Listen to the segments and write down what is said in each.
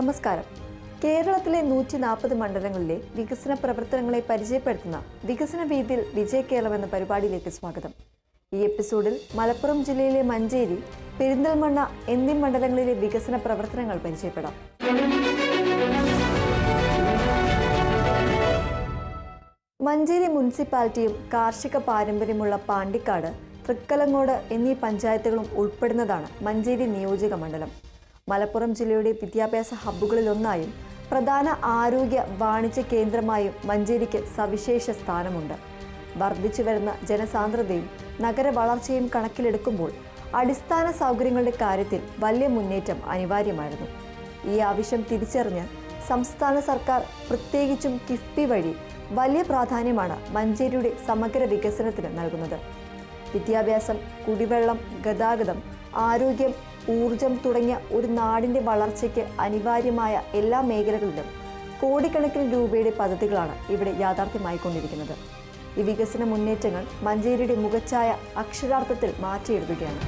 നമസ്കാരം. കേരളത്തിലെ 140 മണ്ഡലങ്ങളിലെ വികസന പ്രവർത്തനങ്ങളെ പരിചയപ്പെടുത്തുന്ന വികസന വീതിയിൽ വിജയ കേരളം എന്ന പരിപാടിയിലേക്ക് സ്വാഗതം. ഈ എപ്പിസോഡിൽ മലപ്പുറം ജില്ലയിലെ മഞ്ചേരി, പെരിന്തൽമണ്ണ എന്നീ മണ്ഡലങ്ങളിലെ വികസന പ്രവർത്തനങ്ങൾ പരിചയപ്പെടാം. മഞ്ചേരി മുനിസിപ്പാലിറ്റിയും കാർഷിക പാരമ്പര്യമുള്ള പാണ്ടിക്കാട്, തൃക്കലങ്ങോട് എന്നീ പഞ്ചായത്തുകളും ഉൾപ്പെടുന്നതാണ് മഞ്ചേരി നിയോജക മണ്ഡലം. മലപ്പുറം ജില്ലയുടെ വിദ്യാഭ്യാസ ഹബ്ബുകളിലൊന്നായും പ്രധാന ആരോഗ്യ വാണിജ്യ കേന്ദ്രമായും മഞ്ചേരിക്ക് സവിശേഷ സ്ഥാനമുണ്ട്. വർദ്ധിച്ചു വരുന്ന ജനസാന്ദ്രതയും നഗര വളർച്ചയും കണക്കിലെടുക്കുമ്പോൾ അടിസ്ഥാന സൗകര്യങ്ങളുടെ കാര്യത്തിൽ വലിയ മുന്നേറ്റം അനിവാര്യമായിരുന്നു. ഈ ആവശ്യം തിരിച്ചറിഞ്ഞ് സംസ്ഥാന സർക്കാർ പ്രത്യേകിച്ചും കിഫ്ബി വഴി വലിയ പ്രാധാന്യമാണ് മഞ്ചേരിയുടെ സമഗ്ര വികസനത്തിന് നൽകുന്നത്. വിദ്യാഭ്യാസം, കുടിവെള്ളം, ഗതാഗതം, ആരോഗ്യം, ഊർജം തുടങ്ങിയ ഒരു നാടിൻ്റെ വളർച്ചയ്ക്ക് അനിവാര്യമായ എല്ലാ മേഖലകളിലും കോടിക്കണക്കിന് രൂപയുടെ പദ്ധതികളാണ് ഇവിടെ യാഥാർത്ഥ്യമായിക്കൊണ്ടിരിക്കുന്നത്. ഈ വികസന മുന്നേറ്റങ്ങൾ മഞ്ചേരിയുടെ മുഖച്ഛായ അക്ഷരാർത്ഥത്തിൽ മാറ്റിയെഴുതുകയാണ്.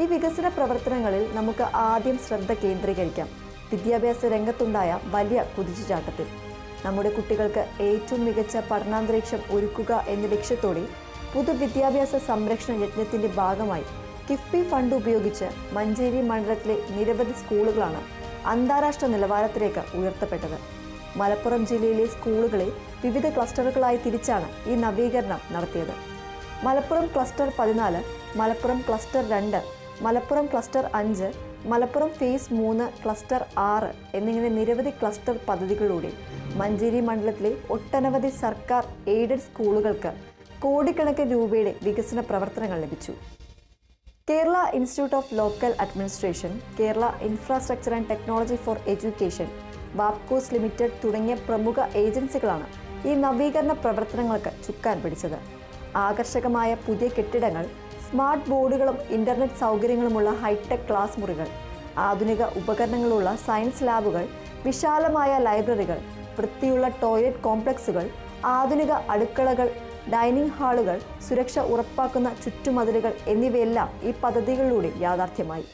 ഈ വികസന പ്രവർത്തനങ്ങളിൽ നമുക്ക് ആദ്യം ശ്രദ്ധ കേന്ദ്രീകരിക്കാം വിദ്യാഭ്യാസ രംഗത്തുണ്ടായ വലിയ കുതിച്ചുചാട്ടത്തിൽ. നമ്മുടെ കുട്ടികൾക്ക് ഏറ്റവും മികച്ച പഠനാന്തരീക്ഷം ഒരുക്കുക എന്ന ലക്ഷ്യത്തോടെ പൊതുവിദ്യാഭ്യാസ സംരക്ഷണ യജ്ഞത്തിന്റെ ഭാഗമായി കിഫ്ബി ഫണ്ട് ഉപയോഗിച്ച് മഞ്ചേരി മണ്ഡലത്തിലെ നിരവധി സ്കൂളുകളാണ് അന്താരാഷ്ട്ര നിലവാരത്തിലേക്ക് ഉയർത്തപ്പെട്ടത്. മലപ്പുറം ജില്ലയിലെ സ്കൂളുകളെ വിവിധ ക്ലസ്റ്ററുകളായി തിരിച്ചാണ് ഈ നവീകരണം നടത്തിയത്. Malappuram cluster 14, Malappuram cluster 2, Malappuram cluster 5, Malappuram phase 3, cluster 6 എന്നിങ്ങനെ നിരവധി ക്ലസ്റ്റർ പദ്ധതികളിലൂടെ മഞ്ചേരി മണ്ഡലത്തിലെ ഒട്ടനവധി സർക്കാർ എയ്ഡഡ് സ്കൂളുകൾക്ക് കോടിക്കണക്കിന് രൂപയുടെ വികസന പ്രവർത്തനങ്ങൾ ലഭിച്ചു. Kerala institute of local administration, Kerala infrastructure and technology for education, വാപ്കോസ് ലിമിറ്റഡ് തുടങ്ങിയ പ്രമുഖ ഏജൻസികളാണ് ഈ നവീകരണ പ്രവർത്തനങ്ങൾക്ക് ചുക്കാൻ പിടിച്ചത്. ആകർഷകമായ പുതിയ കെട്ടിടങ്ങൾ, സ്മാർട്ട് ബോർഡുകളും ഇന്റർനെറ്റ് സൗകര്യങ്ങളുമുള്ള ഹൈടെക് ക്ലാസ് മുറികൾ, ആധുനിക ഉപകരണങ്ങളുള്ള സയൻസ് ലാബുകൾ, വിശാലമായ ലൈബ്രറികൾ, വൃത്തിയുള്ള ടോയ്ലറ്റ് കോംപ്ലക്സുകൾ, ആധുനിക അടുക്കളകൾ, ഡൈനിങ് ഹാളുകൾ, സുരക്ഷ ഉറപ്പാക്കുന്ന ചുറ്റുമതിലുകൾ എന്നിവയെല്ലാം ഈ പദ്ധതികളിലൂടെ യാഥാർത്ഥ്യമായി.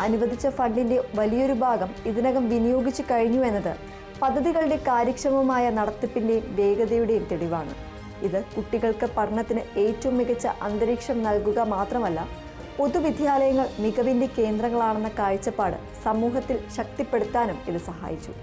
അനുവദിച്ച ഫണ്ടിന്റെ വലിയൊരു ഭാഗം ഇതിനകം വിനിയോഗിച്ചു കഴിഞ്ഞു എന്നത് പദ്ധതികളുടെ കാര്യക്ഷമമായ നടത്തിപ്പിന്റെയും വേഗതയുടെയും തെളിവാണ്. ഇത് കുട്ടികൾക്ക് പഠനത്തിന് ഏറ്റവും മികച്ച അന്തരീക്ഷം നൽകുക മാത്രമല്ല, പൊതുവിദ്യാലയങ്ങൾ മികവിൻ്റെ കേന്ദ്രങ്ങളാണെന്ന കാഴ്ചപ്പാട് സമൂഹത്തിൽ ശക്തിപ്പെടുത്താനും ഇത് സഹായിച്ചു.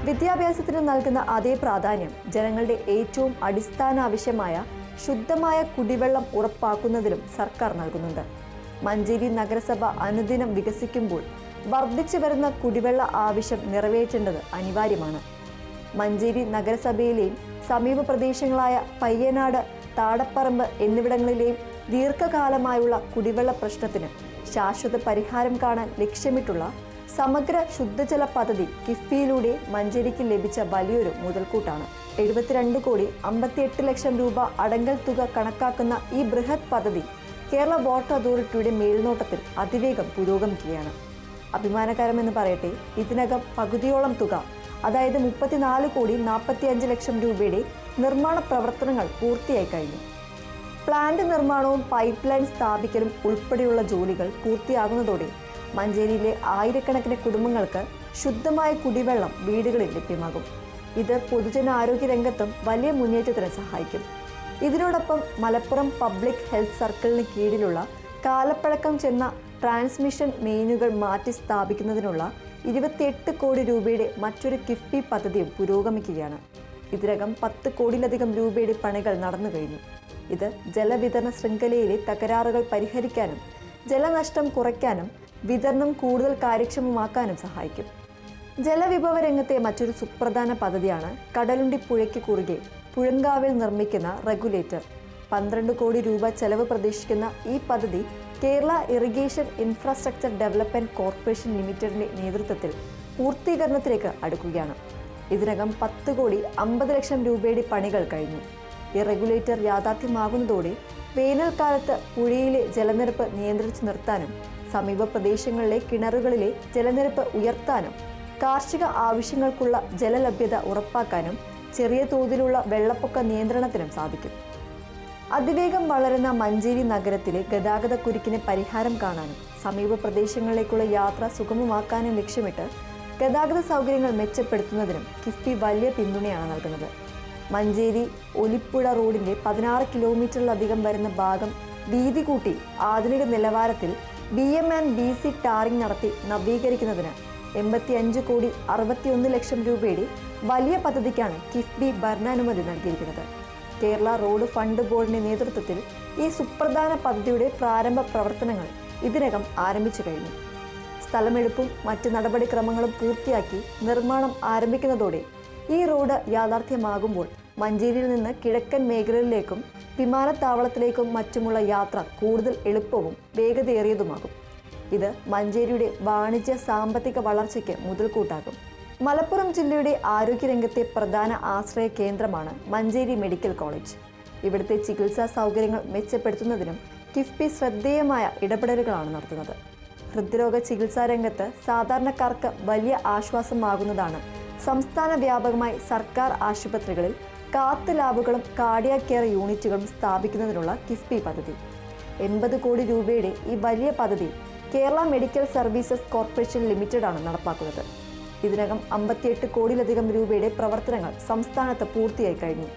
വിദ്യാഭ്യാസത്തിന് നൽകുന്ന അതേ പ്രാധാന്യം ജനങ്ങളുടെ ഏറ്റവും അടിസ്ഥാന ആവശ്യമായ ശുദ്ധമായ കുടിവെള്ളം ഉറപ്പാക്കുന്നതിലും സർക്കാർ നൽകുന്നുണ്ട്. മഞ്ചേരി നഗരസഭ അനുദിനം വികസിക്കുമ്പോൾ വർദ്ധിച്ചു വരുന്ന കുടിവെള്ള ആവശ്യം നിറവേറ്റേണ്ടത് അനിവാര്യമാണ്. മഞ്ചേരി നഗരസഭയിലെയും സമീപ പ്രദേശങ്ങളായ പയ്യനാട്, താടപ്പറമ്പ് എന്നിവിടങ്ങളിലെയും ദീർഘകാലമായുള്ള കുടിവെള്ള പ്രശ്നത്തിന് ശാശ്വത പരിഹാരം കാണാൻ ലക്ഷ്യമിട്ടുള്ള സമഗ്ര ശുദ്ധജല പദ്ധതി കിഫ്ബിയിലൂടെ മഞ്ചേരിക്ക് ലഭിച്ച വലിയൊരു മുതൽക്കൂട്ടാണ്. 72,58,00,000 രൂപ അടങ്കൽ തുക കണക്കാക്കുന്ന ഈ ബൃഹത് പദ്ധതി കേരള വാട്ടർ അതോറിറ്റിയുടെ മേൽനോട്ടത്തിൽ അതിവേഗം പുരോഗമിക്കുകയാണ്. അഭിമാനകരമെന്ന് പറയട്ടെ, ഇതിനകം പകുതിയോളം തുക, അതായത് 34,45,00,000 രൂപയുടെ നിർമ്മാണ പ്രവർത്തനങ്ങൾ പൂർത്തിയായി കഴിഞ്ഞു. പ്ലാന്റ് നിർമ്മാണവും പൈപ്പ് ലൈൻ സ്ഥാപിക്കലും ഉൾപ്പെടെയുള്ള ജോലികൾ പൂർത്തിയാകുന്നതോടെ മഞ്ചേരിയിലെ ആയിരക്കണക്കിന് കുടുംബങ്ങൾക്ക് ശുദ്ധമായ കുടിവെള്ളം വീടുകളിൽ ലഭ്യമാകും. ഇത് പൊതുജനാരോഗ്യ രംഗത്തും വലിയ മുന്നേറ്റത്തിന് സഹായിക്കും. ഇതിനോടൊപ്പം മലപ്പുറം പബ്ലിക് ഹെൽത്ത് സർക്കിളിന് കീഴിലുള്ള കാലപ്പഴക്കം ചെന്ന ട്രാൻസ്മിഷൻ മെയിനുകൾ മാറ്റി സ്ഥാപിക്കുന്നതിനുള്ള 28 കോടി രൂപയുടെ മറ്റൊരു കിഫ്ബി പദ്ധതിയും പുരോഗമിക്കുകയാണ്. ഇതിനകം 10 കോടിയിലധികം രൂപയുടെ പണികൾ നടന്നു കഴിഞ്ഞു. ഇത് ജലവിതരണ ശൃംഖലയിലെ തകരാറുകൾ പരിഹരിക്കാനും ജലനഷ്ടം കുറയ്ക്കാനും വിതരണം കൂടുതൽ കാര്യക്ഷമമാക്കാനും സഹായിക്കും. ജലവിഭവ രംഗത്തെ മറ്റൊരു സുപ്രധാന പദ്ധതിയാണ് കടലുണ്ടി പുഴയ്ക്ക് കുറുകെ പുഴങ്കാവിൽ നിർമ്മിക്കുന്ന റെഗുലേറ്റർ. 12 കോടി രൂപ ചെലവ് പ്രതീക്ഷിക്കുന്ന ഈ പദ്ധതി Kerala irrigation infrastructure development corporation ലിമിറ്റഡിന്റെ നേതൃത്വത്തിൽ പൂർത്തീകരണത്തിലേക്ക് അടുക്കുകയാണ്. ഇതിനകം 10,50,00,000 രൂപയുടെ പണികൾ കഴിഞ്ഞു. ഈ റെഗുലേറ്റർ യാഥാർത്ഥ്യമാകുന്നതോടെ വേനൽക്കാലത്ത് പുഴയിലെ ജലനിരപ്പ് നിയന്ത്രിച്ചു നിർത്താനും സമീപ പ്രദേശങ്ങളിലെ കിണറുകളിലെ ജലനിരപ്പ് ഉയർത്താനും കാർഷിക ആവശ്യങ്ങൾക്കുള്ള ജലലഭ്യത ഉറപ്പാക്കാനും ചെറിയ തോതിലുള്ള വെള്ളപ്പൊക്ക നിയന്ത്രണത്തിനും സാധിക്കും. അതിവേഗം വളരുന്ന മഞ്ചേരി നഗരത്തിലെ ഗതാഗതക്കുരുക്കിന് പരിഹാരം കാണാനും സമീപ പ്രദേശങ്ങളിലേക്കുള്ള യാത്ര സുഗമമാക്കാനും ലക്ഷ്യമിട്ട് ഗതാഗത സൗകര്യങ്ങൾ മെച്ചപ്പെടുത്തുന്നതിനും കിഫ്ബി വലിയ പിന്തുണയാണ് നൽകുന്നത്. മഞ്ചേരി ഒലിപ്പുഴ റോഡിന്റെ 16 കിലോമീറ്ററിലധികം വരുന്ന ഭാഗം വീതി കൂട്ടി ആധുനിക നിലവാരത്തിൽ BM&BC ടാറിംഗ് നടത്തി നവീകരിക്കുന്നതിന് 85,61,00,000 രൂപയുടെ വലിയ പദ്ധതിക്കാണ് കിഫ്ബി ഭരണാനുമതി നൽകിയിരിക്കുന്നത്. കേരള റോഡ് ഫണ്ട് ബോർഡിന്റെ നേതൃത്വത്തിൽ ഈ സുപ്രധാന പദ്ധതിയുടെ പ്രാരംഭ പ്രവർത്തനങ്ങൾ ഇതിനകം ആരംഭിച്ചു കഴിഞ്ഞു. സ്ഥലമെടുപ്പും മറ്റ് നടപടിക്രമങ്ങളും പൂർത്തിയാക്കി നിർമ്മാണം ആരംഭിക്കുന്നതോടെ ഈ റോഡ് യാഥാർത്ഥ്യമാകുമ്പോൾ മഞ്ചേരിയിൽ നിന്ന് കിഴക്കൻ മേഖലകളിലേക്കും വിമാനത്താവളത്തിലേക്കും മറ്റുമുള്ള യാത്ര കൂടുതൽ എളുപ്പവും വേഗതയേറിയതുമാകും. ഇത് മഞ്ചേരിയുടെ വാണിജ്യ സാമ്പത്തിക വളർച്ചയ്ക്ക് മുതൽക്കൂട്ടാകും. മലപ്പുറം ജില്ലയുടെ ആരോഗ്യരംഗത്തെ പ്രധാന ആശ്രയ കേന്ദ്രമാണ് മഞ്ചേരി മെഡിക്കൽ കോളേജ്. ഇവിടുത്തെ ചികിത്സാ സൗകര്യങ്ങൾ മെച്ചപ്പെടുത്തുന്നതിനും കിഫ്ബി ശ്രദ്ധേയമായ ഇടപെടലുകളാണ് നടത്തുന്നത്. ഹൃദ്രോഗ ചികിത്സാ രംഗത്ത് സാധാരണക്കാർക്ക് വലിയ ആശ്വാസമാകുന്നതാണ് സംസ്ഥാന വ്യാപകമായി സർക്കാർ ആശുപത്രികളിൽ കാത്ത് ലാബുകളും കാർഡിയാക് കെയർ യൂണിറ്റുകളും സ്ഥാപിക്കുന്നതിനുള്ള കിഫ്ബി പദ്ധതി. 80 കോടി രൂപയുടെ ഈ വലിയ പദ്ധതി കേരള മെഡിക്കൽ സർവീസസ് കോർപ്പറേഷൻ ലിമിറ്റഡാണ് നടപ്പാക്കുന്നത്. ഇതിനകം 58 കോടിയിലധികം രൂപയുടെ പ്രവർത്തനങ്ങൾ സംസ്ഥാനത്ത് പൂർത്തിയായി കഴിഞ്ഞു.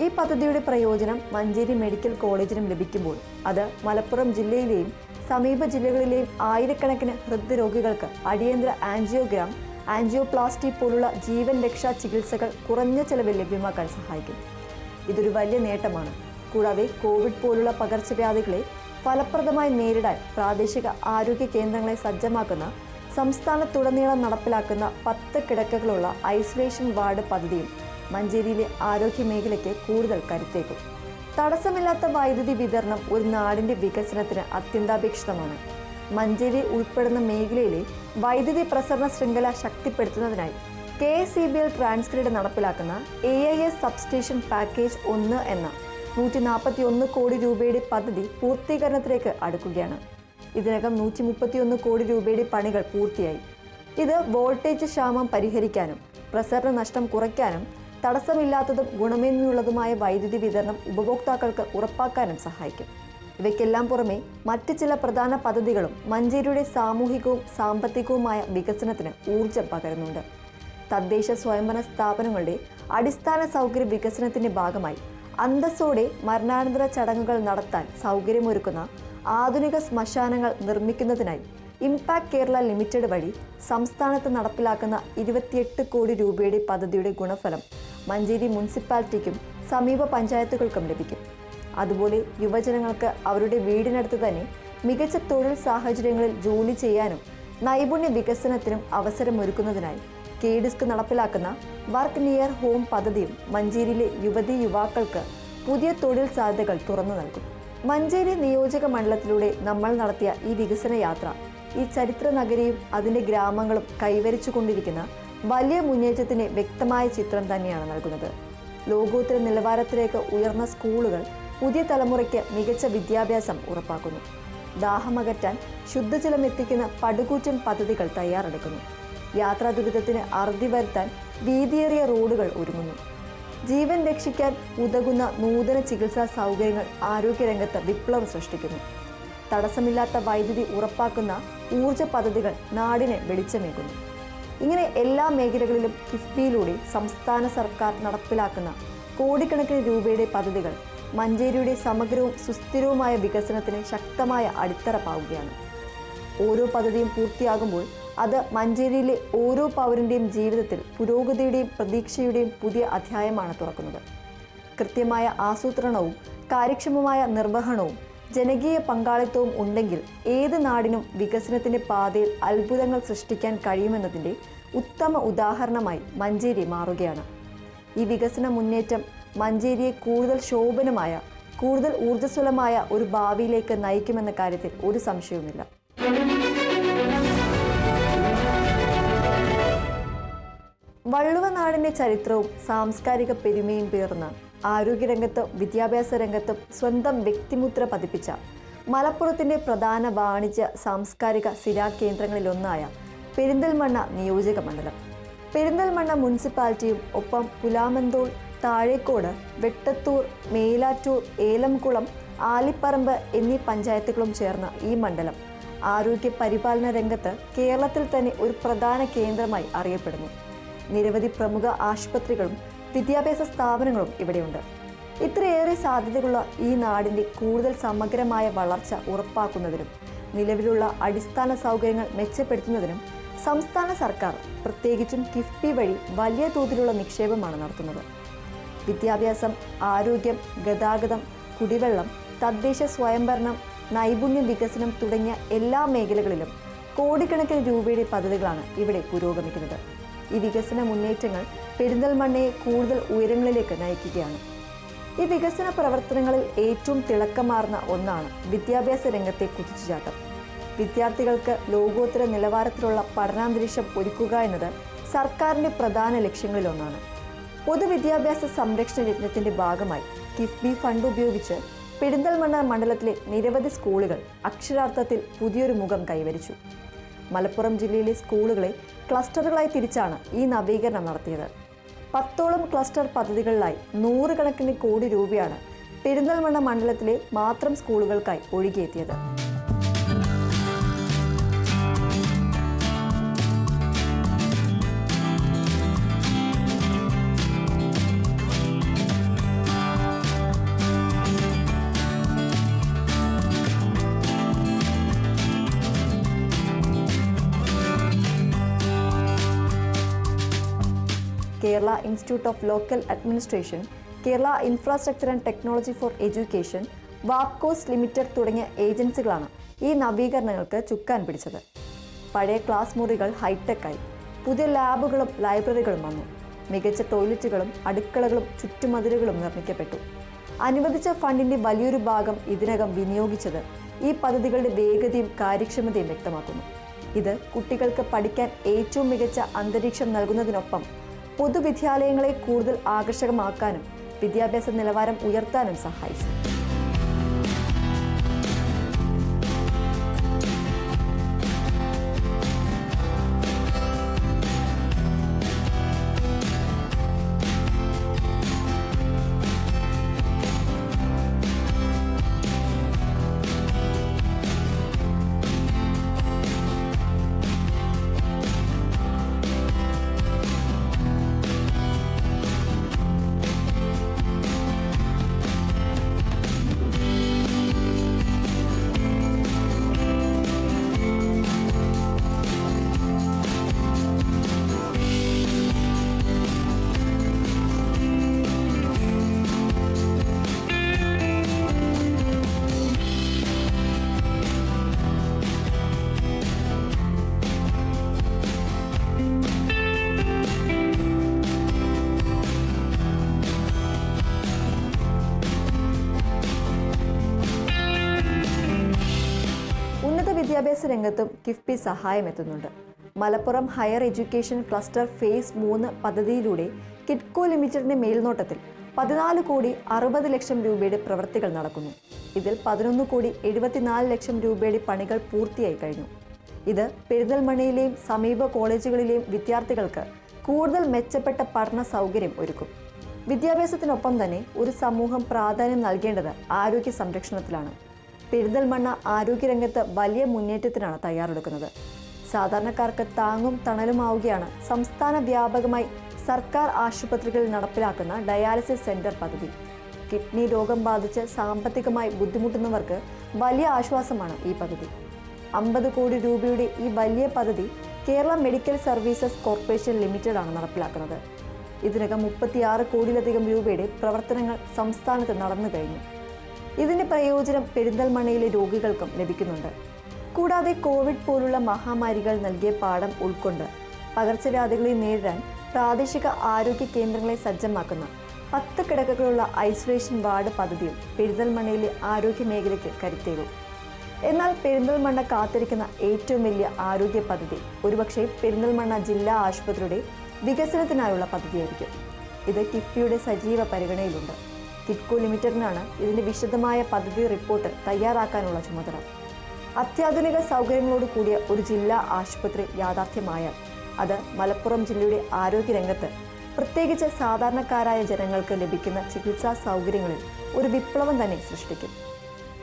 ഈ പദ്ധതിയുടെ പ്രയോജനം മഞ്ചേരി മെഡിക്കൽ കോളേജിനും ലഭിക്കുമ്പോൾ അത് മലപ്പുറം ജില്ലയിലെയും സമീപ ജില്ലകളിലെയും ആയിരക്കണക്കിന് ഹൃദ്രോഗികൾക്ക് അടിയന്തര ആൻജിയോഗ്രാം, ആൻജിയോപ്ലാസ്റ്റി പോലുള്ള ജീവൻ രക്ഷാ ചികിത്സകൾ കുറഞ്ഞ ചെലവിൽ ലഭ്യമാക്കാൻ സഹായിക്കും. ഇതൊരു വലിയ നേട്ടമാണ്. കൂടാതെ കോവിഡ് പോലുള്ള പകർച്ചവ്യാധികളെ ഫലപ്രദമായി നേരിടാൻ പ്രാദേശിക ആരോഗ്യ കേന്ദ്രങ്ങളെ സജ്ജമാക്കുന്ന സംസ്ഥാനത്തുടനീളം നടപ്പിലാക്കുന്ന 10 കിടക്കകളുള്ള ഐസൊലേഷൻ വാർഡ് പദ്ധതിയും മഞ്ചേരിയിലെ ആരോഗ്യ മേഖലയ്ക്ക് കൂടുതൽ കരുത്തേക്കും. തടസ്സമില്ലാത്ത വൈദ്യുതി വിതരണം ഒരു നാടിന്റെ വികസനത്തിന് അത്യന്താപേക്ഷിതമാണ്. മഞ്ചേരി ഉൾപ്പെടുന്ന മേഖലയിലെ വൈദ്യുതി പ്രസരണ ശൃംഖല ശക്തിപ്പെടുത്തുന്നതിനായി KSEBL ട്രാൻസ്ഗ്രിഡ് നടപ്പിലാക്കുന്ന AIS സബ്സ്റ്റേഷൻ പാക്കേജ് 1 എന്ന 141 കോടി രൂപയുടെ പദ്ധതി പൂർത്തീകരണത്തിലേക്ക് അടുക്കുകയാണ്. ഇതിനകം 131 കോടി രൂപയുടെ പണികൾ പൂർത്തിയായി. ഇത് വോൾട്ടേജ് ക്ഷാമം പരിഹരിക്കാനും പ്രസരണ നഷ്ടം കുറയ്ക്കാനും തടസ്സമില്ലാത്തതും ഗുണമേന്മയുള്ളതുമായ വൈദ്യുതി വിതരണം ഉപഭോക്താക്കൾക്ക് ഉറപ്പാക്കാനും സഹായിക്കും. ഇവയ്ക്കെല്ലാം പുറമെ മറ്റ് ചില പ്രധാന പദ്ധതികളും മഞ്ചേരിയുടെ സാമൂഹികവും സാമ്പത്തികവുമായ വികസനത്തിന് ഊർജം പകരുന്നുണ്ട്. തദ്ദേശ സ്വയംഭരണ സ്ഥാപനങ്ങളുടെ അടിസ്ഥാന സൗകര്യ വികസനത്തിന്റെ ഭാഗമായി അന്തസ്സോടെ മരണാനന്തര ചടങ്ങുകൾ നടത്താൻ സൗകര്യമൊരുക്കുന്ന ആധുനിക ശ്മശാനങ്ങൾ നിർമ്മിക്കുന്നതിനായി ഇംപാക്ട് കേരള ലിമിറ്റഡ് വഴി സംസ്ഥാനത്ത് നടപ്പിലാക്കുന്ന 28 കോടി രൂപയുടെ പദ്ധതിയുടെ ഗുണഫലം മഞ്ചേരി മുനിസിപ്പാലിറ്റിക്കും സമീപ പഞ്ചായത്തുകൾക്കും ലഭിക്കും. അതുപോലെ യുവജനങ്ങൾക്ക് അവരുടെ വീടിനടുത്ത് തന്നെ മികച്ച തൊഴിൽ സാഹചര്യങ്ങളിൽ ജോലി ചെയ്യാനും നൈപുണ്യ വികസനത്തിനും അവസരമൊരുക്കുന്നതിനായി KDISC നടപ്പിലാക്കുന്ന വർക്ക് നിയർ ഹോം പദ്ധതിയും മഞ്ചേരിയിലെ യുവതീ യുവാക്കൾക്ക് പുതിയ തൊഴിൽ സാധ്യതകൾ തുറന്നു നൽകും. മഞ്ചേരി നിയോജക മണ്ഡലത്തിലൂടെ നമ്മൾ നടത്തിയ ഈ വികസന യാത്ര ഈ ചരിത്ര നഗരിയും അതിൻ്റെ ഗ്രാമങ്ങളും കൈവരിച്ചുകൊണ്ടിരിക്കുന്ന വലിയ മുന്നേറ്റത്തിൻ്റെ വ്യക്തമായ ചിത്രം തന്നെയാണ് നൽകുന്നത്. ലോകോത്തര നിലവാരത്തിലേക്ക് ഉയർന്ന സ്കൂളുകൾ പുതിയ തലമുറയ്ക്ക് മികച്ച വിദ്യാഭ്യാസം ഉറപ്പാക്കുന്നു. ദാഹമകറ്റാൻ ശുദ്ധജലം എത്തിക്കുന്ന പടുകൂറ്റൻ പദ്ധതികൾ തയ്യാറെടുക്കുന്നു. യാത്രാ ദുരിതത്തിന് അറുതി വരുത്താൻ വീതിയേറിയ റോഡുകൾ ഒരുങ്ങുന്നു. ജീവൻ രക്ഷിക്കാൻ ഉതകുന്ന നൂതന ചികിത്സാ സൗകര്യങ്ങൾ ആരോഗ്യരംഗത്ത് വിപ്ലവം സൃഷ്ടിക്കുന്നു. തടസ്സമില്ലാത്ത വൈദ്യുതി ഉറപ്പാക്കുന്ന ഊർജ പദ്ധതികൾ നാടിനെ വെളിച്ചമേകുന്നു. ഇങ്ങനെ എല്ലാ മേഖലകളിലും കിഫ്ബിയിലൂടെ സംസ്ഥാന സർക്കാർ നടപ്പിലാക്കുന്ന കോടിക്കണക്കിന് രൂപയുടെ പദ്ധതികൾ മഞ്ചേരിയുടെ സമഗ്രവും സുസ്ഥിരവുമായ വികസനത്തിന് ശക്തമായ അടിത്തറ പാവുകയാണ്. ഓരോ പദ്ധതിയും പൂർത്തിയാകുമ്പോൾ അത് മഞ്ചേരിയിലെ ഓരോ പൗരൻ്റെയും ജീവിതത്തിൽ പുരോഗതിയുടെയും പ്രതീക്ഷയുടെയും പുതിയ അധ്യായമാണ് തുറക്കുന്നത്. കൃത്യമായ ആസൂത്രണവും കാര്യക്ഷമമായ നിർവഹണവും ജനകീയ പങ്കാളിത്തവും ഉണ്ടെങ്കിൽ ഏത് നാടിനും വികസനത്തിൻ്റെ പാതയിൽ അത്ഭുതങ്ങൾ സൃഷ്ടിക്കാൻ കഴിയുമെന്നതിൻ്റെ ഉത്തമ ഉദാഹരണമായി മഞ്ചേരി മാറുകയാണ്. ഈ വികസന മുന്നേറ്റം മഞ്ചേരിയെ കൂടുതൽ ശോഭനമായ, കൂടുതൽ ഊർജ്ജസ്വലമായ ഒരു ഭാവിയിലേക്ക് നയിക്കുമെന്ന കാര്യത്തിൽ ഒരു സംശയവുമില്ല. വള്ളുവനാടിൻ്റെ ചരിത്രവും സാംസ്കാരിക പെരുമയും പേർന്ന് ആരോഗ്യരംഗത്തും വിദ്യാഭ്യാസ രംഗത്തും സ്വന്തം വ്യക്തിമുദ്ര പതിപ്പിച്ച മലപ്പുറത്തിൻ്റെ പ്രധാന വാണിജ്യ സാംസ്കാരിക സ്ഥിരാകേന്ദ്രങ്ങളിലൊന്നായ പെരിന്തൽമണ്ണ നിയോജക മണ്ഡലം. പെരിന്തൽമണ്ണ മുനിസിപ്പാലിറ്റിയും ഒപ്പം പുലാമന്തോൾ, താഴേക്കോട്, വെട്ടത്തൂർ, മേലാറ്റൂർ, ഏലംകുളം, ആലിപ്പറമ്പ് എന്നീ പഞ്ചായത്തുകളും ചേർന്ന ഈ മണ്ഡലം ആരോഗ്യ പരിപാലന രംഗത്ത് കേരളത്തിൽ തന്നെ ഒരു പ്രധാന കേന്ദ്രമായി അറിയപ്പെടുന്നു. നിരവധി പ്രമുഖ ആശുപത്രികളും വിദ്യാഭ്യാസ സ്ഥാപനങ്ങളും ഇവിടെയുണ്ട്. ഇത്രയേറെ സാധ്യതകളുള്ള ഈ നാടിൻ്റെ കൂടുതൽ സമഗ്രമായ വളർച്ച ഉറപ്പാക്കുന്നതിനും നിലവിലുള്ള അടിസ്ഥാന സൗകര്യങ്ങൾ മെച്ചപ്പെടുത്തുന്നതിനും സംസ്ഥാന സർക്കാർ പ്രത്യേകിച്ചും കിഫ്ബി വഴി വലിയ തോതിലുള്ള നിക്ഷേപമാണ് നടത്തുന്നത്. വിദ്യാഭ്യാസം, ആരോഗ്യം, ഗതാഗതം, കുടിവെള്ളം, തദ്ദേശ സ്വയംഭരണം, നൈപുണ്യ വികസനം തുടങ്ങിയ എല്ലാ മേഖലകളിലും കോടിക്കണക്കിന് രൂപയുടെ പദ്ധതികളാണ് ഇവിടെ പുരോഗമിക്കുന്നത്. ഈ വികസന മുന്നേറ്റങ്ങൾ പെരിന്തൽമണ്ണയെ കൂടുതൽ ഉയരങ്ങളിലേക്ക് നയിക്കുകയാണ്. ഈ വികസന പ്രവർത്തനങ്ങളിൽ ഏറ്റവും തിളക്കമാർന്ന ഒന്നാണ് വിദ്യാഭ്യാസ രംഗത്തെ കുതിച്ചുചാട്ടം. വിദ്യാർത്ഥികൾക്ക് ലോകോത്തര നിലവാരത്തിലുള്ള പഠനാന്തരീക്ഷം ഒരുക്കുക എന്നത് സർക്കാരിൻ്റെ പ്രധാന ലക്ഷ്യങ്ങളിലൊന്നാണ്. പൊതുവിദ്യാഭ്യാസ സംരക്ഷണ യജ്ഞത്തിൻ്റെ ഭാഗമായി കിഫ്ബി ഫണ്ട് ഉപയോഗിച്ച് പെരിന്തൽമണ്ണ മണ്ഡലത്തിലെ നിരവധി സ്കൂളുകൾ അക്ഷരാർത്ഥത്തിൽ പുതിയൊരു മുഖം കൈവരിച്ചു. മലപ്പുറം ജില്ലയിലെ സ്കൂളുകളെ ക്ലസ്റ്ററുകളായി തിരിച്ചാണ് ഈ നവീകരണം നടത്തിയത്. 10ഓളം ക്ലസ്റ്റർ പദ്ധതികളിലായി 100 കണക്കിന് കോടി രൂപയാണ് പെരിന്തൽമണ്ണ മണ്ഡലത്തിലെ മാത്രം സ്കൂളുകൾക്കായി ഒഴുകിയെത്തിയത്. Kerala institute of local administration, Kerala infrastructure and technology for education, വാപ്കോസ് ലിമിറ്റഡ് തുടങ്ങിയ ഏജൻസികളാണ് ഈ നവീകരണങ്ങൾക്ക് ചുക്കാൻ പിടിച്ചത്. പഴയ ക്ലാസ് മുറികൾ ഹൈടെക്കായി, പുതിയ ലാബുകളും ലൈബ്രറികളും വന്നു. മികച്ച ടോയ്ലറ്റുകളും അടുക്കളകളും ചുറ്റുമതിലുകളും നിർമ്മിക്കപ്പെട്ടു. അനുവദിച്ച ഫണ്ടിന്റെ വലിയൊരു ഭാഗം ഇതിനകം വിനിയോഗിച്ചത് ഈ പദ്ധതികളുടെ വേഗതയും കാര്യക്ഷമതയും വ്യക്തമാക്കുന്നു. ഇത് കുട്ടികൾക്ക് പഠിക്കാൻ ഏറ്റവും മികച്ച അന്തരീക്ഷം നൽകുന്നതിനൊപ്പം പൊതുവിദ്യാലയങ്ങളെ കൂടുതൽ ആകർഷകമാക്കാനും വിദ്യാഭ്യാസ നിലവാരം ഉയർത്താനും സഹായിച്ചു. വിദ്യാഭ്യാസ രംഗത്തും കിഫ്ബി സഹായമെത്തുന്നുണ്ട്. Malappuram higher education cluster phase 3 പദ്ധതിയിലൂടെ കിഡ്കോ ലിമിറ്റഡിന്റെ മേൽനോട്ടത്തിൽ 14 കോടി 60 ലക്ഷം രൂപയുടെ പ്രവൃത്തികൾ നടക്കുന്നു. ഇതിൽ 11 കോടി 74 ലക്ഷം രൂപയുടെ പണികൾ പൂർത്തിയായി കഴിഞ്ഞു. ഇത് പെരിന്തൽമണ്ണയിലെയും സമീപ കോളേജുകളിലെയും വിദ്യാർത്ഥികൾക്ക് കൂടുതൽ മെച്ചപ്പെട്ട പഠന സൗകര്യം ഒരുക്കും. വിദ്യാഭ്യാസത്തിനൊപ്പം തന്നെ ഒരു സമൂഹം പ്രാധാന്യം നൽകേണ്ടത് ആരോഗ്യ സംരക്ഷണത്തിലാണ്. പെരിന്തൽമണ്ണ ആരോഗ്യരംഗത്ത് വലിയ മുന്നേറ്റത്തിനാണ് തയ്യാറെടുക്കുന്നത്. സാധാരണക്കാർക്ക് താങ്ങും തണലുമാവുകയാണ് സംസ്ഥാന വ്യാപകമായി സർക്കാർ ആശുപത്രികളിൽ നടപ്പിലാക്കുന്ന ഡയാലിസിസ് സെന്റർ പദ്ധതി. കിഡ്നി രോഗം ബാധിച്ച് സാമ്പത്തികമായി ബുദ്ധിമുട്ടുന്നവർക്ക് വലിയ ആശ്വാസമാണ് ഈ പദ്ധതി. 50 കോടി രൂപയുടെ ഈ വലിയ പദ്ധതി കേരള മെഡിക്കൽ സർവീസസ് കോർപ്പറേഷൻ ലിമിറ്റഡാണ് നടപ്പിലാക്കുന്നത്. ഇതിനകം 36 കോടിയിലധികം രൂപയുടെ പ്രവർത്തനങ്ങൾ സംസ്ഥാനത്ത് നടന്നു കഴിഞ്ഞു. ഇതിന്റെ പ്രയോജനം പെരിന്തൽമണ്ണയിലെ രോഗികൾക്കും ലഭിക്കുന്നുണ്ട്. കൂടാതെ കോവിഡ് പോലുള്ള മഹാമാരികൾ നൽകിയ പാഠം ഉൾക്കൊണ്ട് പകർച്ചവ്യാധികളെ നേരിടാൻ പ്രാദേശിക ആരോഗ്യ കേന്ദ്രങ്ങളെ സജ്ജമാക്കുന്ന 10 കിടക്കകളുള്ള ഐസൊലേഷൻ വാർഡ് പദ്ധതിയും പെരിന്തൽമണ്ണയിലെ ആരോഗ്യ മേഖലയ്ക്ക് കരുത്തേകും. എന്നാൽ പെരിന്തൽമണ്ണ കാത്തിരിക്കുന്ന ഏറ്റവും വലിയ ആരോഗ്യ പദ്ധതി ഒരുപക്ഷെ പെരിന്തൽമണ്ണ ജില്ലാ ആശുപത്രിയുടെ വികസനത്തിനായുള്ള പദ്ധതിയായിരിക്കും. ഇത് കിഫ്ബിയുടെ സജീവ പരിഗണനയിലുണ്ട്. കിഡ്കോ ലിമിറ്റഡിനാണ് ഇതിന്റെ വിശദമായ പദ്ധതി റിപ്പോർട്ട് തയ്യാറാക്കാനുള്ള ചുമതല. അത്യാധുനിക സൗകര്യങ്ങളോട് കൂടിയ ഒരു ജില്ലാ ആശുപത്രി യാഥാർത്ഥ്യമായാൽ അത് മലപ്പുറം ജില്ലയുടെ ആരോഗ്യരംഗത്ത്, പ്രത്യേകിച്ച് സാധാരണക്കാരായ ജനങ്ങൾക്ക് ലഭിക്കുന്ന ചികിത്സാ സൗകര്യങ്ങളിൽ ഒരു വിപ്ലവം തന്നെ സൃഷ്ടിക്കും.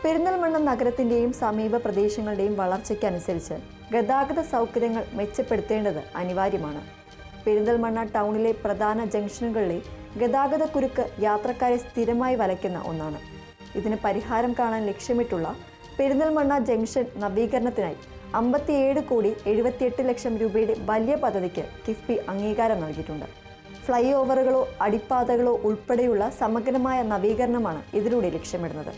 പെരിന്തൽമണ്ണ നഗരത്തിന്റെയും സമീപ പ്രദേശങ്ങളുടെയും വളർച്ചയ്ക്കനുസരിച്ച് ഗതാഗത സൗകര്യങ്ങൾ മെച്ചപ്പെടുത്തേണ്ടത് അനിവാര്യമാണ്. പെരിന്തൽമണ്ണ ടൗണിലെ പ്രധാന ജംഗ്ഷനുകളിലെ ഗതാഗതക്കുരുക്ക് യാത്രക്കാരെ സ്ഥിരമായി വലയ്ക്കുന്ന ഒന്നാണ്. ഇതിന് പരിഹാരം കാണാൻ ലക്ഷ്യമിട്ടുള്ള പെരിന്തൽമണ്ണ ജംഗ്ഷൻ നവീകരണത്തിനായി 57 കോടി 78 ലക്ഷം രൂപയുടെ വലിയ പദ്ധതിക്ക് കിഫ്ബി അംഗീകാരം നൽകിയിട്ടുണ്ട്. ഫ്ലൈ ഓവറുകളോ അടിപ്പാതകളോ ഉൾപ്പെടെയുള്ള സമഗ്രമായ നവീകരണമാണ് ഇതിലൂടെ ലക്ഷ്യമിടുന്നത്.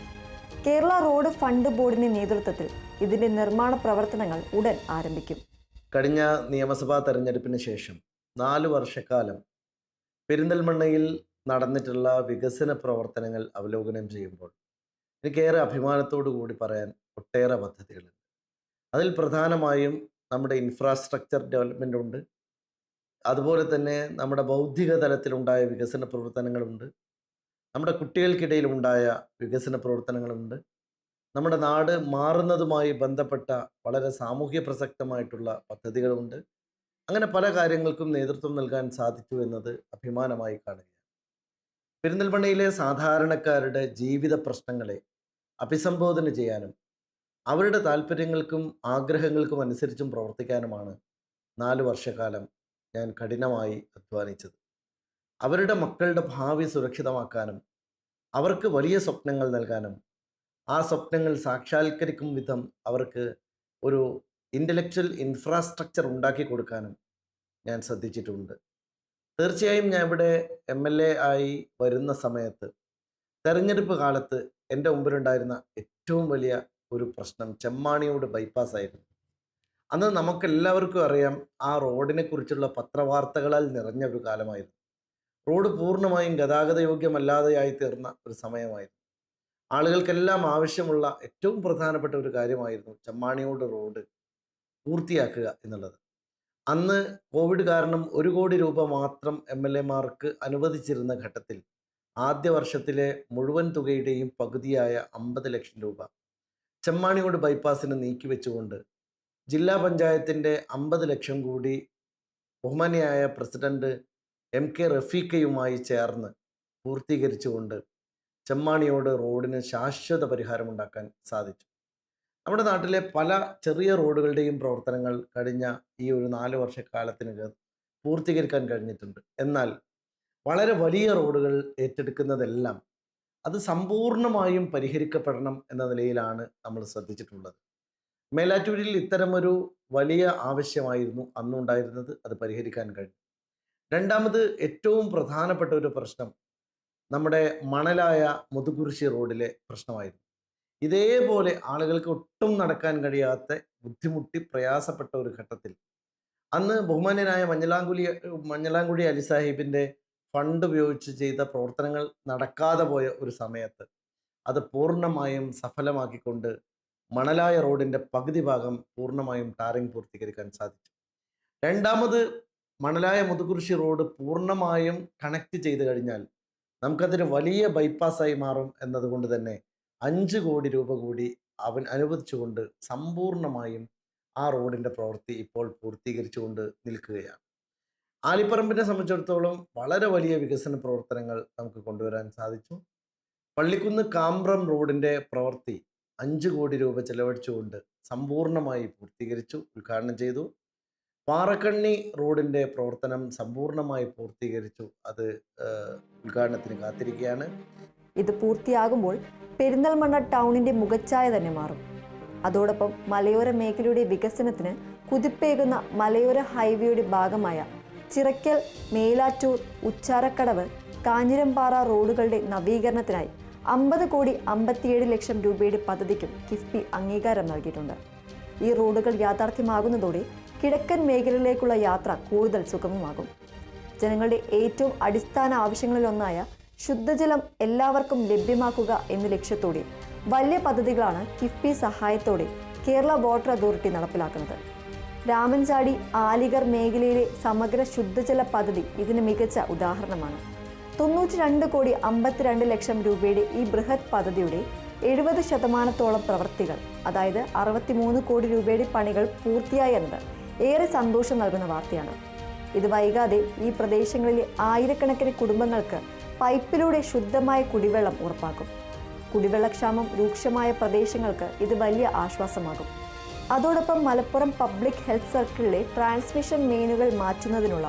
കേരള റോഡ് ഫണ്ട് ബോർഡിന്റെ നേതൃത്വത്തിൽ ഇതിന്റെ നിർമ്മാണ പ്രവർത്തനങ്ങൾ ഉടൻ ആരംഭിക്കും. കഴിഞ്ഞ നിയമസഭാ തെരഞ്ഞെടുപ്പിന് ശേഷം 4 വർഷക്കാലം പെരിന്തൽമണ്ണയിൽ നടന്നിട്ടുള്ള വികസന പ്രവർത്തനങ്ങൾ അവലോകനം ചെയ്യുമ്പോൾ എനിക്കേറെ അഭിമാനത്തോടു കൂടി പറയാൻ ഒട്ടേറെ പദ്ധതികളുണ്ട്. അതിൽ പ്രധാനമായും നമ്മുടെ ഇൻഫ്രാസ്ട്രക്ചർ ഡെവലപ്മെൻ്റ് ഉണ്ട്. അതുപോലെ തന്നെ നമ്മുടെ ബൗദ്ധിക തലത്തിലുണ്ടായ വികസന പ്രവർത്തനങ്ങളുണ്ട്. നമ്മുടെ കുട്ടികൾക്കിടയിലുണ്ടായ വികസന പ്രവർത്തനങ്ങളുണ്ട്. നമ്മുടെ നാട് മാറുന്നതുമായി ബന്ധപ്പെട്ട വളരെ സാമൂഹ്യ പ്രസക്തമായിട്ടുള്ള പദ്ധതികളുണ്ട്. അങ്ങനെ പല കാര്യങ്ങൾക്കും നേതൃത്വം നൽകാൻ സാധിച്ചു എന്നത് അഭിമാനമായി കാണുകയാണ്. പെരിന്തൽമണ്ണയിലെ സാധാരണക്കാരുടെ ജീവിത പ്രശ്നങ്ങളെ അഭിസംബോധന ചെയ്യാനും അവരുടെ താല്പര്യങ്ങൾക്കും ആഗ്രഹങ്ങൾക്കും അനുസരിച്ചും പ്രവർത്തിക്കാനുമാണ് 4 വർഷക്കാലം ഞാൻ കഠിനമായി അധ്വാനിച്ചത്. അവരുടെ മക്കളുടെ ഭാവി സുരക്ഷിതമാക്കാനും അവർക്ക് വലിയ സ്വപ്നങ്ങൾ നൽകാനും ആ സ്വപ്നങ്ങൾ സാക്ഷാത്കരിക്കും വിധം അവർക്ക് ഒരു ഇൻ്റലക്ച്വൽ ഇൻഫ്രാസ്ട്രക്ചർ ഉണ്ടാക്കി കൊടുക്കാനും ഞാൻ ശ്രദ്ധിച്ചിട്ടുണ്ട്. തീർച്ചയായും ഞാൻ ഇവിടെ MLA ആയി വരുന്ന സമയത്ത് തെരഞ്ഞെടുപ്പ് കാലത്ത് എൻ്റെ മുമ്പിലുണ്ടായിരുന്ന ഏറ്റവും വലിയ ഒരു പ്രശ്നം ചെമ്മാണിയോട് ബൈപ്പാസ് ആയിരുന്നു. അന്ന് നമുക്കെല്ലാവർക്കും അറിയാം, ആ റോഡിനെ കുറിച്ചുള്ള പത്രവാർത്തകളാൽ നിറഞ്ഞ ഒരു കാലമായിരുന്നു. റോഡ് പൂർണ്ണമായും ഗതാഗത യോഗ്യമല്ലാതെയായി തീർന്ന ഒരു സമയമായിരുന്നു. ആളുകൾക്കെല്ലാം ആവശ്യമുള്ള ഏറ്റവും പ്രധാനപ്പെട്ട ഒരു കാര്യമായിരുന്നു ചെമ്മാണിയോട് റോഡ് പൂർത്തിയാക്കുക എന്നുള്ളത്. അന്ന് കോവിഡ് കാരണം 1 കോടി രൂപ മാത്രം MLA മാർക്ക് അനുവദിച്ചിരുന്ന ഘട്ടത്തിൽ ആദ്യ വർഷത്തിലെ മുഴുവൻ തുകയുടെയും പകുതിയായ 50 ലക്ഷം രൂപ ചെമ്മാണിയോട് ബൈപ്പാസിന് നീക്കിവെച്ചുകൊണ്ട് ജില്ലാ പഞ്ചായത്തിൻ്റെ 50 ലക്ഷം കൂടി ബഹുമാനിയായ പ്രസിഡന്റ് MK റഫീഖയുമായി ചേർന്ന് പൂർത്തീകരിച്ചുകൊണ്ട് ചെമ്മാണിയോട് റോഡിന് ശാശ്വത പരിഹാരമുണ്ടാക്കാൻ സാധിച്ചു. നമ്മുടെ നാട്ടിലെ പല ചെറിയ റോഡുകളുടെയും പ്രവർത്തനങ്ങൾ കഴിഞ്ഞ ഈ ഒരു 4 വർഷക്കാലത്തിനകം പൂർത്തീകരിക്കാൻ കഴിഞ്ഞിട്ടുണ്ട്. എന്നാൽ വളരെ വലിയ റോഡുകൾ ഏറ്റെടുക്കുന്നതെല്ലാം അത് സമ്പൂർണ്ണമായും പരിഹരിക്കപ്പെടണം എന്ന നിലയിലാണ് നമ്മൾ ശ്രദ്ധിച്ചിട്ടുള്ളത്. മേലാറ്റൂരിൽ ഇത്തരമൊരു വലിയ ആവശ്യമായിരുന്നു അന്നുണ്ടായിരുന്നത്. അത് പരിഹരിക്കാൻ കഴിഞ്ഞു. രണ്ടാമത് ഏറ്റവും പ്രധാനപ്പെട്ട ഒരു പ്രശ്നം നമ്മുടെ മണലായ മുതുകുരിശി റോഡിലെ പ്രശ്നമായിരുന്നു. ഇതേപോലെ ആളുകൾക്ക് ഒട്ടും നടക്കാൻ കഴിയാത്ത ബുദ്ധിമുട്ടി പ്രയാസപ്പെട്ട ഒരു ഘട്ടത്തിൽ അന്ന് ബഹുമാന്യനായ മഞ്ഞളാംകുഴി അലി സാഹിബിൻ്റെ ഫണ്ട് ഉപയോഗിച്ച് ചെയ്ത പ്രവർത്തനങ്ങൾ നടക്കാതെ പോയ ഒരു സമയത്ത് അത് പൂർണ്ണമായും സഫലമാക്കിക്കൊണ്ട് മണലായ റോഡിൻ്റെ പകുതി ഭാഗം പൂർണ്ണമായും ടാറിംഗ് പൂർത്തീകരിക്കാൻ സാധിച്ചു. രണ്ടാമത് മണലായ മുതുകുരിശി റോഡ് പൂർണ്ണമായും കണക്ട് ചെയ്ത് കഴിഞ്ഞാൽ നമുക്കതൊരു വലിയ ബൈപ്പാസായി മാറും എന്നതുകൊണ്ട് തന്നെ 5 കോടി രൂപ കൂടി അനുവദിച്ചുകൊണ്ട് സമ്പൂർണ്ണമായും ആ റോഡിൻ്റെ പ്രവൃത്തി ഇപ്പോൾ പൂർത്തീകരിച്ചുകൊണ്ട് നിൽക്കുകയാണ്. ആലിപ്പറമ്പിനെ സംബന്ധിച്ചിടത്തോളം വളരെ വലിയ വികസന പ്രവർത്തനങ്ങൾ നമുക്ക് കൊണ്ടുവരാൻ സാധിച്ചു. പള്ളിക്കുന്ന് കാമ്പ്രം റോഡിൻ്റെ പ്രവൃത്തി 5 കോടി രൂപ ചെലവഴിച്ചുകൊണ്ട് സമ്പൂർണ്ണമായി പൂർത്തീകരിച്ചു, ഉദ്ഘാടനം ചെയ്തു. പാറക്കണ്ണി റോഡിൻ്റെ പ്രവർത്തനം സമ്പൂർണ്ണമായി പൂർത്തീകരിച്ചു, അത് ഉദ്ഘാടനത്തിന് കാത്തിരിക്കുകയാണ്. ഇത് പൂർത്തിയാകുമ്പോൾ പെരിന്തൽമണ്ണ ടൗണിന്റെ മുഖച്ഛായ തന്നെ മാറും. അതോടൊപ്പം മലയോര മേഖലയുടെ വികസനത്തിന് കുതിപ്പേകുന്ന മലയോര ഹൈവേയുടെ ഭാഗമായ ചിറക്കൽ, മേലാറ്റൂർ, ഉച്ചാരക്കടവ്, കാഞ്ഞിരംപാറ റോഡുകളുടെ നവീകരണത്തിനായി 50 കോടി 57 ലക്ഷം രൂപയുടെ പദ്ധതിക്കും കിഫ്ബി അംഗീകാരം നൽകിയിട്ടുണ്ട്. ഈ റോഡുകൾ യാഥാർത്ഥ്യമാകുന്നതോടെ കിഴക്കൻ മേഖലയിലേക്കുള്ള യാത്ര കൂടുതൽ സുഗമമാകും. ജനങ്ങളുടെ ഏറ്റവും അടിസ്ഥാന ആവശ്യങ്ങളിലൊന്നായ ശുദ്ധജലം എല്ലാവർക്കും ലഭ്യമാക്കുക എന്ന ലക്ഷ്യത്തോടെ വലിയ പദ്ധതികളാണ് കിഫ്ബി സഹായത്തോടെ കേരള വാട്ടർ അതോറിറ്റി നടപ്പിലാക്കുന്നത്. രാമൻചാടി, ആലിഗർ മേഖലയിലെ സമഗ്ര ശുദ്ധജല പദ്ധതി ഇതിന് മികച്ച ഉദാഹരണമാണ്. 92 കോടി 52 ലക്ഷം രൂപയുടെ ഈ ബൃഹത് പദ്ധതിയുടെ 70% പ്രവൃത്തികൾ, അതായത് 63 കോടി രൂപയുടെ പണികൾ പൂർത്തിയായി എന്നത് ഏറെ സന്തോഷം നൽകുന്ന വാർത്തയാണ്. ഇത് വൈകാതെ ഈ പ്രദേശങ്ങളിലെ ആയിരക്കണക്കിന് കുടുംബങ്ങൾക്ക് പൈപ്പിലൂടെ ശുദ്ധമായ കുടിവെള്ളം ഉറപ്പാക്കും. കുടിവെള്ളക്ഷാമം രൂക്ഷമായ പ്രദേശങ്ങൾക്ക് ഇത് വലിയ ആശ്വാസമാകും. അതോടൊപ്പം മലപ്പുറം പബ്ലിക് ഹെൽത്ത് സർക്കിളിലെ ട്രാൻസ്മിഷൻ മെയിനുകൾ മാറ്റുന്നതിനുള്ള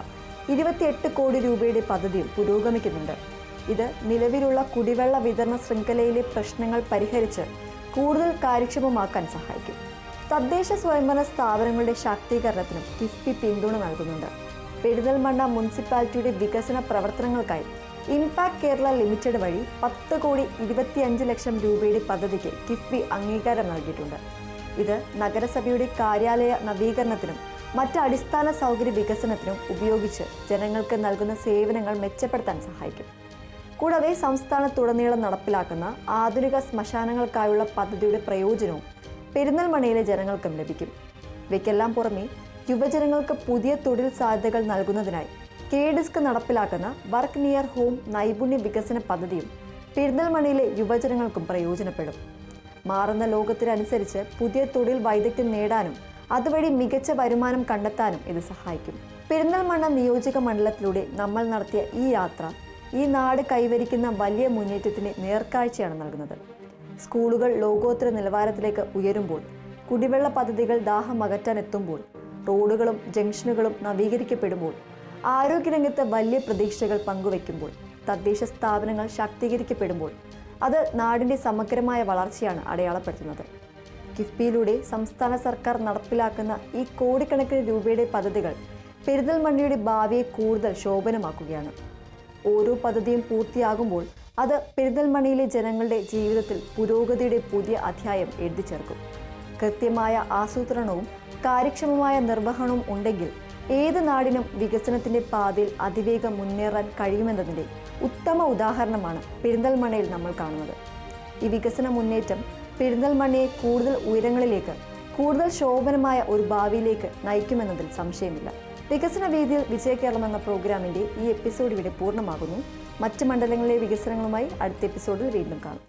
28 കോടി രൂപയുടെ പദ്ധതിയും പുരോഗമിക്കുന്നുണ്ട്. ഇത് നിലവിലുള്ള കുടിവെള്ള വിതരണ ശൃംഖലയിലെ പ്രശ്നങ്ങൾ പരിഹരിച്ച് കൂടുതൽ കാര്യക്ഷമമാക്കാൻ സഹായിക്കും. തദ്ദേശ സ്വയംഭരണ സ്ഥാപനങ്ങളുടെ ശാക്തീകരണത്തിനും കിഫ്ബി പിന്തുണ നൽകുന്നുണ്ട്. പെരിന്തൽമണ്ണ മുനിസിപ്പാലിറ്റിയുടെ വികസന പ്രവർത്തനങ്ങൾക്കായി ഇംപാക്ട് കേരള ലിമിറ്റഡ് വഴി 10 കോടി 25 ലക്ഷം രൂപയുടെ പദ്ധതിക്ക് കിഫ്ബി അംഗീകാരം നൽകിയിട്ടുണ്ട്. ഇത് നഗരസഭയുടെ കാര്യാലയ നവീകരണത്തിനും മറ്റ് അടിസ്ഥാന സൗകര്യ വികസനത്തിനും ഉപയോഗിച്ച് ജനങ്ങൾക്ക് നൽകുന്ന സേവനങ്ങൾ മെച്ചപ്പെടുത്താൻ സഹായിക്കും. കൂടാതെ സംസ്ഥാനത്തുടനീളം നടപ്പിലാക്കുന്ന ആധുനിക ശ്മശാനങ്ങൾക്കായുള്ള പദ്ധതിയുടെ പ്രയോജനവും പെരിന്തൽമണ്ണയിലെ ജനങ്ങൾക്കും ലഭിക്കും. ഇവയ്ക്കെല്ലാം പുറമെ യുവജനങ്ങൾക്ക് പുതിയ തൊഴിൽ സാധ്യതകൾ നൽകുന്നതിനായി KDISC നടപ്പിലാക്കുന്ന വർക്ക് നിയർ ഹോം നൈപുണ്യ വികസന പദ്ധതിയും പെരിന്തൽമണ്ണയിലെ യുവജനങ്ങൾക്കും പ്രയോജനപ്പെടും. മാറുന്ന ലോകത്തിനനുസരിച്ച് പുതിയ തൊഴിൽ വൈദഗ്ധ്യം നേടാനും അതുവഴി മികച്ച വരുമാനം കണ്ടെത്താനും ഇത് സഹായിക്കും. പെരിന്തൽമണ്ണ നിയോജക മണ്ഡലത്തിലൂടെ നമ്മൾ നടത്തിയ ഈ യാത്ര ഈ നാട് കൈവരിക്കുന്ന വലിയ മുന്നേറ്റത്തിന് നേർക്കാഴ്ചയാണ് നൽകുന്നത്. സ്കൂളുകൾ ലോകോത്തര നിലവാരത്തിലേക്ക് ഉയരുമ്പോൾ, കുടിവെള്ള പദ്ധതികൾ ദാഹം അകറ്റാനെത്തുമ്പോൾ, റോഡുകളും ജംഗ്ഷനുകളും നവീകരിക്കപ്പെടുമ്പോൾ, ആരോഗ്യരംഗത്ത് വലിയ പ്രതീക്ഷകൾ പങ്കുവയ്ക്കുമ്പോൾ, തദ്ദേശ സ്ഥാപനങ്ങൾ ശാക്തീകരിക്കപ്പെടുമ്പോൾ അത് നാടിൻ്റെ സമഗ്രമായ വളർച്ചയാണ് അടയാളപ്പെടുത്തുന്നത്. കിഫ്ബിയിലൂടെ സംസ്ഥാന സർക്കാർ നടപ്പിലാക്കുന്ന ഈ കോടിക്കണക്കിന് രൂപയുടെ പദ്ധതികൾ പെരിന്തൽമണ്ണയുടെ ഭാവിയെ കൂടുതൽ ശോഭനമാക്കുകയാണ്. ഓരോ പദ്ധതിയും പൂർത്തിയാകുമ്പോൾ അത് പെരിന്തൽമണ്ണയിലെ ജനങ്ങളുടെ ജീവിതത്തിൽ പുരോഗതിയുടെ പുതിയ അധ്യായം എഴുതി ചേർക്കും. കൃത്യമായ ആസൂത്രണവും കാര്യക്ഷമമായ നിർവഹണവും ഉണ്ടെങ്കിൽ ഏത് നാടിനും വികസനത്തിന്റെ പാതയിൽ അതിവേഗം മുന്നേറാൻ കഴിയുമെന്നതിന്റെ ഉത്തമ ഉദാഹരണമാണ് പെരിന്തൽമണ്ണയിൽ നമ്മൾ കാണുന്നത്. ഈ വികസന മുന്നേറ്റം പെരിന്തൽമണ്ണയെ കൂടുതൽ ഉയരങ്ങളിലേക്ക്, കൂടുതൽ ശോഭനമായ ഒരു ഭാവിയിലേക്ക് നയിക്കുമെന്നതിൽ സംശയമില്ല. വികസന വേദിയിൽ വിജയകേരളം എന്ന പ്രോഗ്രാമിന്റെ ഈ എപ്പിസോഡ് ഇവിടെ പൂർണ്ണമാകുന്നു. മറ്റ് മണ്ഡലങ്ങളിലെ വികസനങ്ങളുമായി അടുത്ത എപ്പിസോഡിൽ വീണ്ടും കാണാം.